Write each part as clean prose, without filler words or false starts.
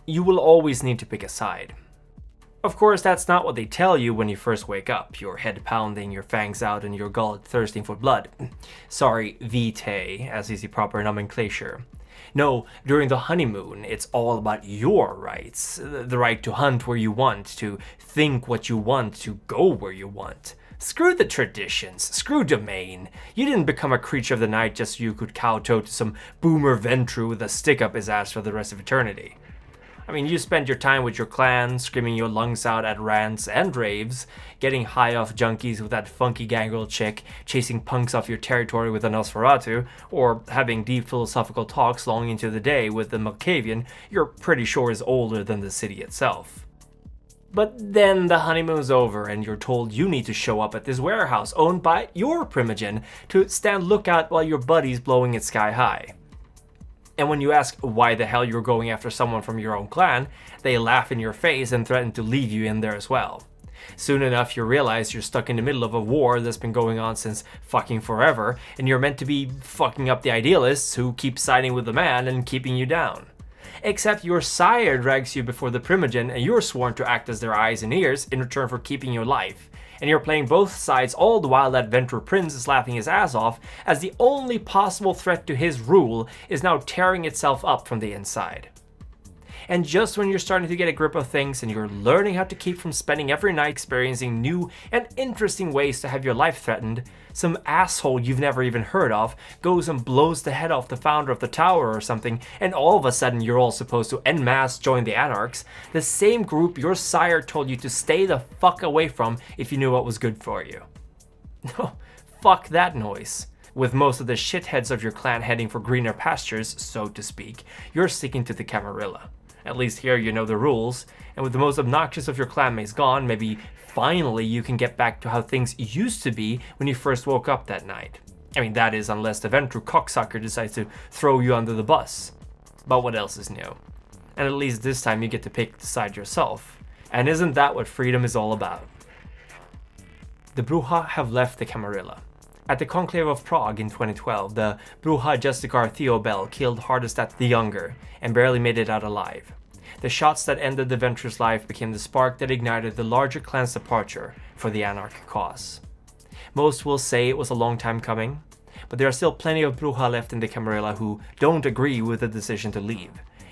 you will always need to pick a side. Of course, that's not what they tell you when you first wake up, your head pounding, your fangs out, and your gullet thirsting for blood. Sorry, vitae, as is the proper nomenclature. No, during the honeymoon, it's all about your rights. The right to hunt where you want, to think what you want, to go where you want. Screw the traditions, screw domain. You didn't become a creature of the night just so you could kowtow to some boomer Ventrue with a stick up his ass for the rest of eternity. I mean, you spent your time with your clan, screaming your lungs out at rants and raves, getting high off junkies with that funky gangrel chick, chasing punks off your territory with a Nosferatu, or having deep philosophical talks long into the day with the Malkavian you're pretty sure is older than the city itself. But then the honeymoon's over and you're told you need to show up at this warehouse owned by your Primogen to stand lookout while your buddy's blowing it sky high. And when you ask why the hell you're going after someone from your own clan, they laugh in your face and threaten to leave you in there as well. Soon enough, you realize you're stuck in the middle of a war that's been going on since fucking forever, and you're meant to be fucking up the idealists who keep siding with the man and keeping you down. Except your sire drags you before the Primogen and you're sworn to act as their eyes and ears in return for keeping your life. And you're playing both sides all the while that Ventrue Prince is laughing his ass off as the only possible threat to his rule is now tearing itself up from the inside. And just when you're starting to get a grip of things and you're learning how to keep from spending every night experiencing new and interesting ways to have your life threatened, some asshole you've never even heard of goes and blows the head off the founder of the tower or something, and all of a sudden you're all supposed to en masse join the Anarchs, the same group your sire told you to stay the fuck away from if you knew what was good for you. No, fuck that noise. With most of the shitheads of your clan heading for greener pastures, so to speak, you're sticking to the Camarilla. At least here you know the rules, and with the most obnoxious of your clanmates gone, maybe finally you can get back to how things used to be when you first woke up that night. I mean, that is unless the Ventrue cocksucker decides to throw you under the bus. But what else is new? And at least this time you get to pick the side yourself. And isn't that what freedom is all about? The Brujah have left the Camarilla. At the Conclave of Prague in 2012, the Brujah Justicar Theobald killed Hardestat the Younger and barely made it out alive. The shots that ended the Ventrue's life became the spark that ignited the larger clan's departure for the Anarch cause. Most will say it was a long time coming, but there are still plenty of Brujah left in the Camarilla who don't agree with the decision to leave,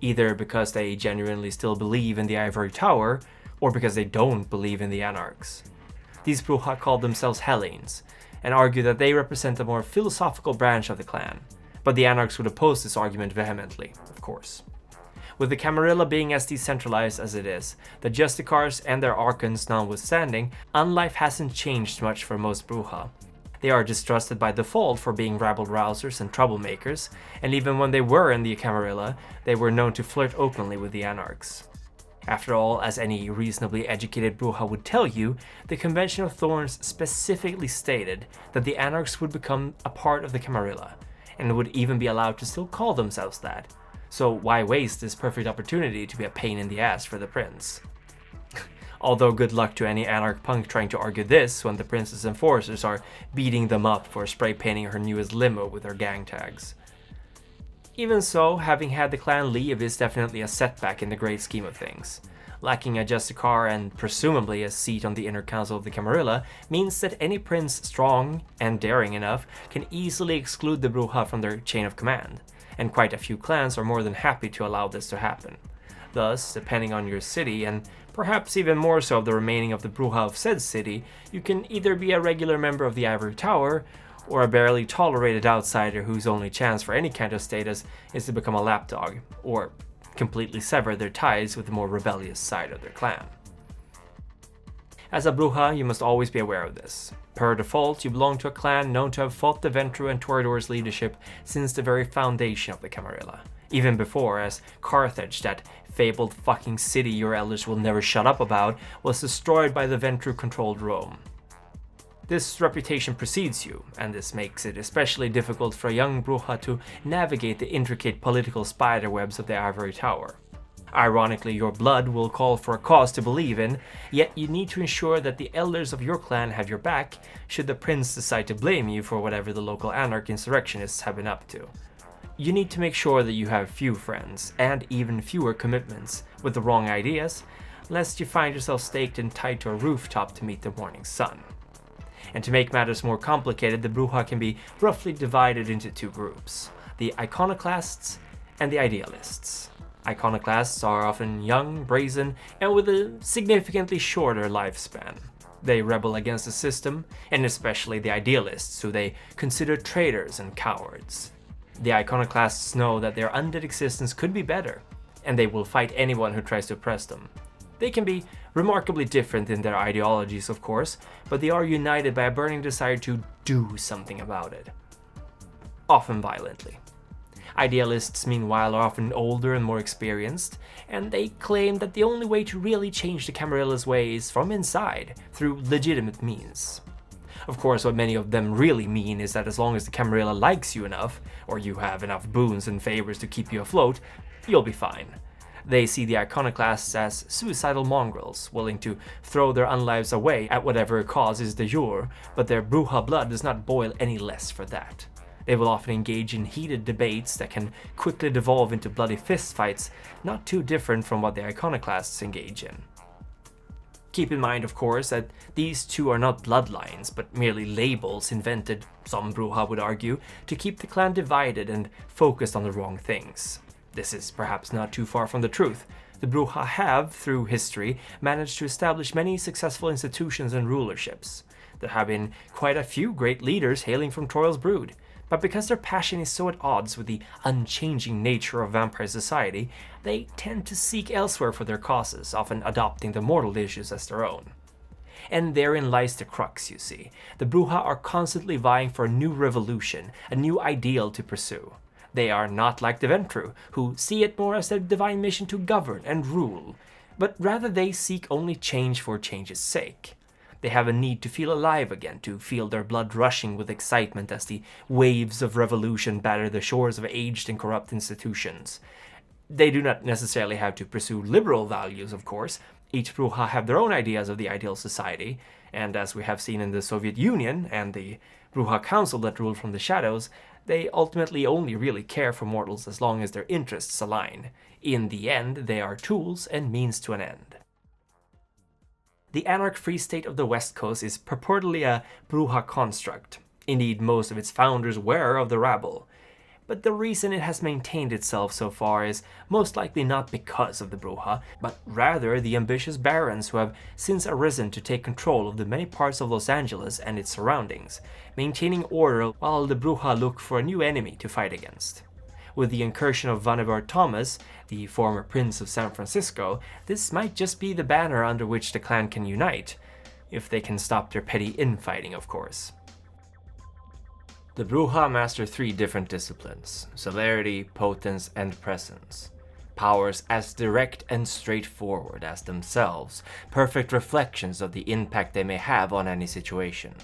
either because they genuinely still believe in the Ivory Tower, or because they don't believe in the Anarchs. These Brujah call themselves Hellenes, and argue that they represent a more philosophical branch of the clan, but the Anarchs would oppose this argument vehemently, of course. With the Camarilla being as decentralized as it is, the Justicars and their Archons notwithstanding, unlife hasn't changed much for most Brujah. They are distrusted by default for being rabble-rousers and troublemakers, and even when they were in the Camarilla, they were known to flirt openly with the Anarchs. After all, as any reasonably educated Brujah would tell you, the Convention of Thorns specifically stated that the Anarchs would become a part of the Camarilla, and would even be allowed to still call themselves that. So why waste this perfect opportunity to be a pain in the ass for the Prince? Although good luck to any Anarch punk trying to argue this when the Prince's enforcers are beating them up for spray painting her newest limo with their gang tags. Even so, having had the clan leave is definitely a setback in the great scheme of things. Lacking a Justicar and presumably a seat on the inner council of the Camarilla means that any prince strong and daring enough can easily exclude the Brujah from their chain of command, and quite a few clans are more than happy to allow this to happen. Thus, depending on your city, and perhaps even more so of the remaining of the Brujah of said city, you can either be a regular member of the Ivory Tower, or a barely tolerated outsider whose only chance for any kind of status is to become a lapdog, or completely sever their ties with the more rebellious side of their clan. As a Brujah, you must always be aware of this. Per default, you belong to a clan known to have fought the Ventrue and Torador's leadership since the very foundation of the Camarilla, even before, as Carthage, that fabled fucking city your elders will never shut up about, was destroyed by the Ventrue-controlled Rome. This reputation precedes you, and this makes it especially difficult for a young Brujah to navigate the intricate political spiderwebs of the Ivory Tower. Ironically, your blood will call for a cause to believe in, yet you need to ensure that the elders of your clan have your back should the prince decide to blame you for whatever the local anarch insurrectionists have been up to. You need to make sure that you have few friends, and even fewer commitments, with the wrong ideas, lest you find yourself staked and tied to a rooftop to meet the morning sun. And to make matters more complicated, the Brujah can be roughly divided into two groups: the Iconoclasts and the Idealists. Iconoclasts are often young, brazen, and with a significantly shorter lifespan. They rebel against the system, and especially the Idealists, who they consider traitors and cowards. The Iconoclasts know that their undead existence could be better, and they will fight anyone who tries to oppress them. They can be remarkably different in their ideologies, of course, but they are united by a burning desire to do something about it. Often violently. Idealists, meanwhile, are often older and more experienced, and they claim that the only way to really change the Camarilla's ways from inside, through legitimate means. Of course, what many of them really mean is that as long as the Camarilla likes you enough, or you have enough boons and favors to keep you afloat, you'll be fine. They see the Iconoclasts as suicidal mongrels, willing to throw their unlives away at whatever cause is de jure, but their Brujah blood does not boil any less for that. They will often engage in heated debates that can quickly devolve into bloody fistfights, not too different from what the Iconoclasts engage in. Keep in mind, of course, that these two are not bloodlines, but merely labels invented, some Brujah would argue, to keep the clan divided and focused on the wrong things. This is perhaps not too far from the truth. The Brujah have, through history, managed to establish many successful institutions and rulerships. There have been quite a few great leaders hailing from Troil's brood, but because their passion is so at odds with the unchanging nature of vampire society, they tend to seek elsewhere for their causes, often adopting the mortal issues as their own. And therein lies the crux, you see. The Brujah are constantly vying for a new revolution, a new ideal to pursue. They are not like the Ventrue, who see it more as their divine mission to govern and rule, but rather they seek only change for change's sake. They have a need to feel alive again, to feel their blood rushing with excitement as the waves of revolution batter the shores of aged and corrupt institutions. They do not necessarily have to pursue liberal values, of course. Each Brujah have their own ideas of the ideal society, and as we have seen in the Soviet Union and the Brujah Council that ruled from the shadows, they ultimately only really care for mortals as long as their interests align. In the end, they are tools and means to an end. The anarch-free state of the West Coast is purportedly a Brujah construct. Indeed, most of its founders were of the Rabble. But the reason it has maintained itself so far is most likely not because of the Brujah, but rather the ambitious barons who have since arisen to take control of the many parts of Los Angeles and its surroundings, maintaining order while the Brujah look for a new enemy to fight against. With the incursion of Vannevar Thomas, the former Prince of San Francisco, this might just be the banner under which the clan can unite, if they can stop their petty infighting, of course. The Brujah master three different disciplines: celerity, potence, and presence. Powers as direct and straightforward as themselves, perfect reflections of the impact they may have on any situation.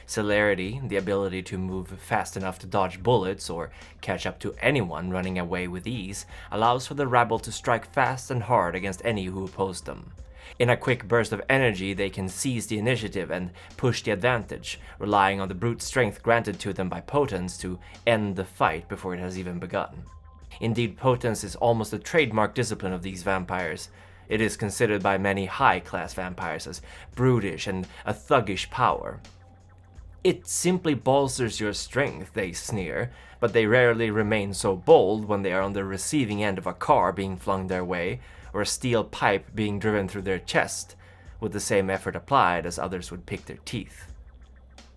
Celerity, the ability to move fast enough to dodge bullets or catch up to anyone running away with ease, allows for the rabble to strike fast and hard against any who oppose them. In a quick burst of energy, they can seize the initiative and push the advantage, relying on the brute strength granted to them by potence to end the fight before it has even begun. Indeed, potence is almost a trademark discipline of these vampires. It is considered by many high-class vampires as brutish and a thuggish power. It simply bolsters your strength, they sneer, but they rarely remain so bold when they are on the receiving end of a car being flung their way, or a steel pipe being driven through their chest, with the same effort applied as others would pick their teeth.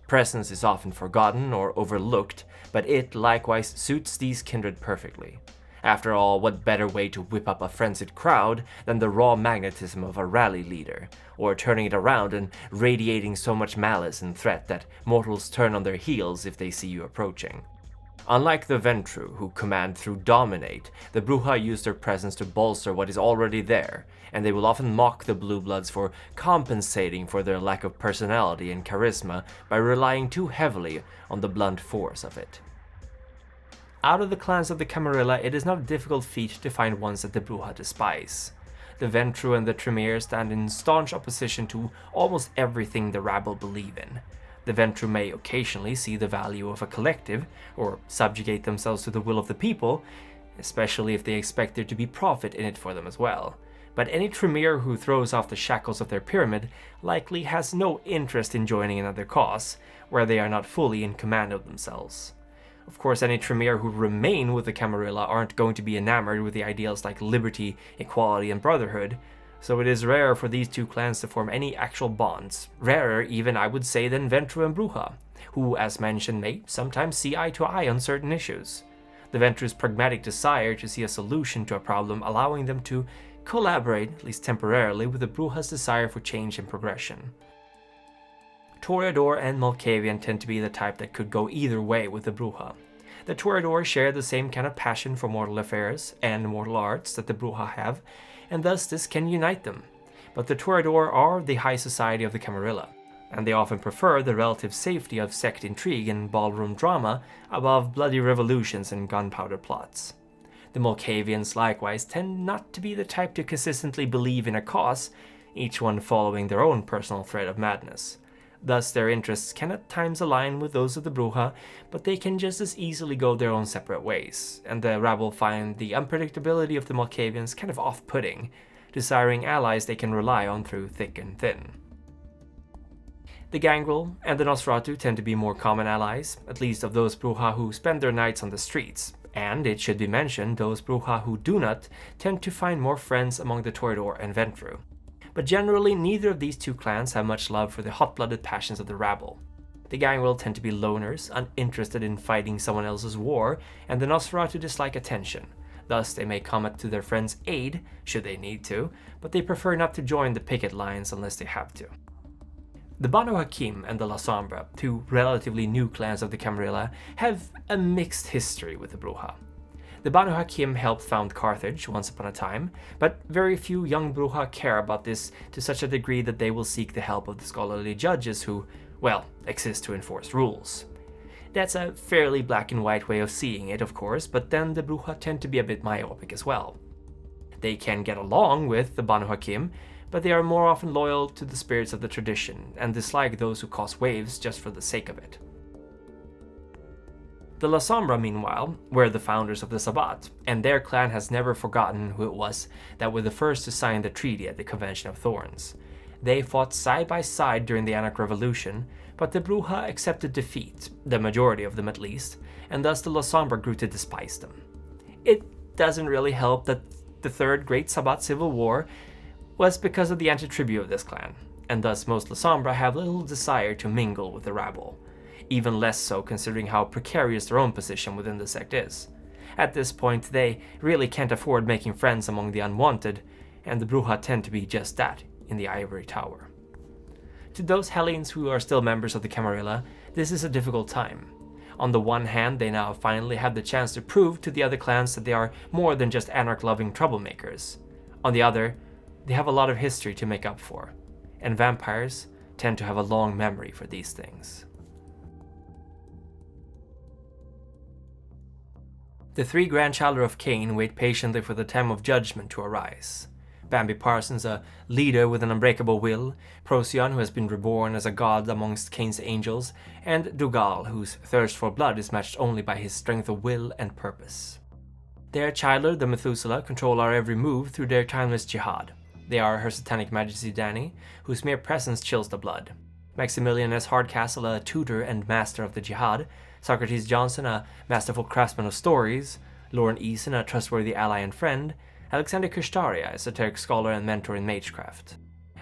Presence is often forgotten or overlooked, but it likewise suits these kindred perfectly. After all, what better way to whip up a frenzied crowd than the raw magnetism of a rally leader, or turning it around and radiating so much malice and threat that mortals turn on their heels if they see you approaching. Unlike the Ventrue, who command through dominate, the Brujah use their presence to bolster what is already there, and they will often mock the Blue Bloods for compensating for their lack of personality and charisma by relying too heavily on the blunt force of it. Out of the clans of the Camarilla, it is not a difficult feat to find ones that the Brujah despise. The Ventrue and the Tremere stand in staunch opposition to almost everything the Rabble believe in. The Ventrue may occasionally see the value of a collective, or subjugate themselves to the will of the people, especially if they expect there to be profit in it for them as well. But any Tremere who throws off the shackles of their pyramid likely has no interest in joining another cause, where they are not fully in command of themselves. Of course, any Tremere who remain with the Camarilla aren't going to be enamored with the ideals like liberty, equality, and brotherhood, so it is rare for these two clans to form any actual bonds, rarer even I would say than Ventrue and Brujah, who as mentioned may sometimes see eye to eye on certain issues. The Ventrue's pragmatic desire to see a solution to a problem allowing them to collaborate, at least temporarily, with the Brujah's desire for change and progression. Torador and Malkavian tend to be the type that could go either way with the Brujah. The Torador share the same kind of passion for mortal affairs and mortal arts that the Brujah have, and thus this can unite them. But the Torador are the high society of the Camarilla, and they often prefer the relative safety of sect intrigue and ballroom drama above bloody revolutions and gunpowder plots. The Malkavians likewise tend not to be the type to consistently believe in a cause, each one following their own personal thread of madness. Thus their interests can at times align with those of the Brujah, but they can just as easily go their own separate ways, and the Rabble find the unpredictability of the Malkavians kind of off-putting, desiring allies they can rely on through thick and thin. The Gangrel and the Nosferatu tend to be more common allies, at least of those Brujah who spend their nights on the streets, and it should be mentioned those Brujah who do not tend to find more friends among the Torador and Ventrue. But generally neither of these two clans have much love for the hot-blooded passions of the Rabble. The Gangrel tend to be loners, uninterested in fighting someone else's war, and the Nosferatu dislike attention. Thus they may come to their friends' aid, should they need to, but they prefer not to join the picket lines unless they have to. The Banu Hakim and the La Sombra, two relatively new clans of the Camarilla, have a mixed history with the Brujah. The Banu Hakim helped found Carthage once upon a time, but very few young Brujah care about this to such a degree that they will seek the help of the scholarly judges who, well, exist to enforce rules. That's a fairly black and white way of seeing it, of course, but then the Brujah tend to be a bit myopic as well. They can get along with the Banu Hakim, but they are more often loyal to the spirits of the tradition and dislike those who cause waves just for the sake of it. The La Sombra, meanwhile, were the founders of the Sabbat, and their clan has never forgotten who it was that were the first to sign the treaty at the Convention of Thorns. They fought side by side during the Anarch Revolution, but the Brujah accepted defeat, the majority of them at least, and thus the La Sombra grew to despise them. It doesn't really help that the Third Great Sabbat Civil War was because of the anti-tribute of this clan, and thus most La Sombra have little desire to mingle with the Rabble. Even less so considering how precarious their own position within the sect is. At this point, they really can't afford making friends among the unwanted, and the Brujah tend to be just that in the Ivory Tower. To those Hellenes who are still members of the Camarilla, this is a difficult time. On the one hand, they now finally have the chance to prove to the other clans that they are more than just anarch-loving troublemakers. On the other, they have a lot of history to make up for, and vampires tend to have a long memory for these things. The three grandchildren of Kane wait patiently for the time of judgment to arise. Bambi Parsons, a leader with an unbreakable will, Procyon, who has been reborn as a god amongst Kane's angels, and Dougal, whose thirst for blood is matched only by his strength of will and purpose. Their children, the Methuselah, control our every move through their timeless jihad. They are Her Satanic Majesty Dany, whose mere presence chills the blood. Maximilian S. Hardcastle, a tutor and master of the jihad. Socrates Johnson, a masterful craftsman of stories, Lauren Eason, a trustworthy ally and friend, Alexander Kushtaria, a esoteric scholar and mentor in magecraft.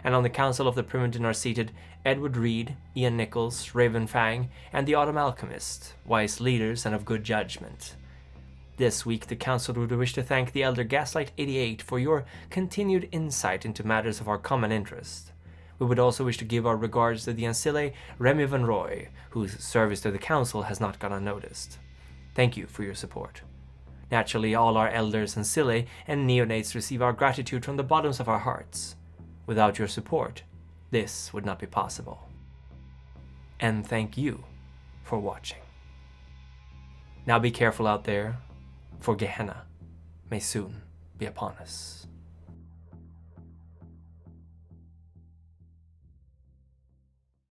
And on the council of the Primogen are seated Edward Reed, Ian Nichols, Raven Fang, and the Autumn Alchemist, wise leaders and of good judgment. This week the council would wish to thank the Elder Gaslight88 for your continued insight into matters of our common interest. We would also wish to give our regards to the Ancile Remy Van Roy, whose service to the council has not gone unnoticed. Thank you for your support. Naturally, all our elders, Ancile, and neonates receive our gratitude from the bottoms of our hearts. Without your support, this would not be possible. And thank you for watching. Now be careful out there, for Gehenna may soon be upon us.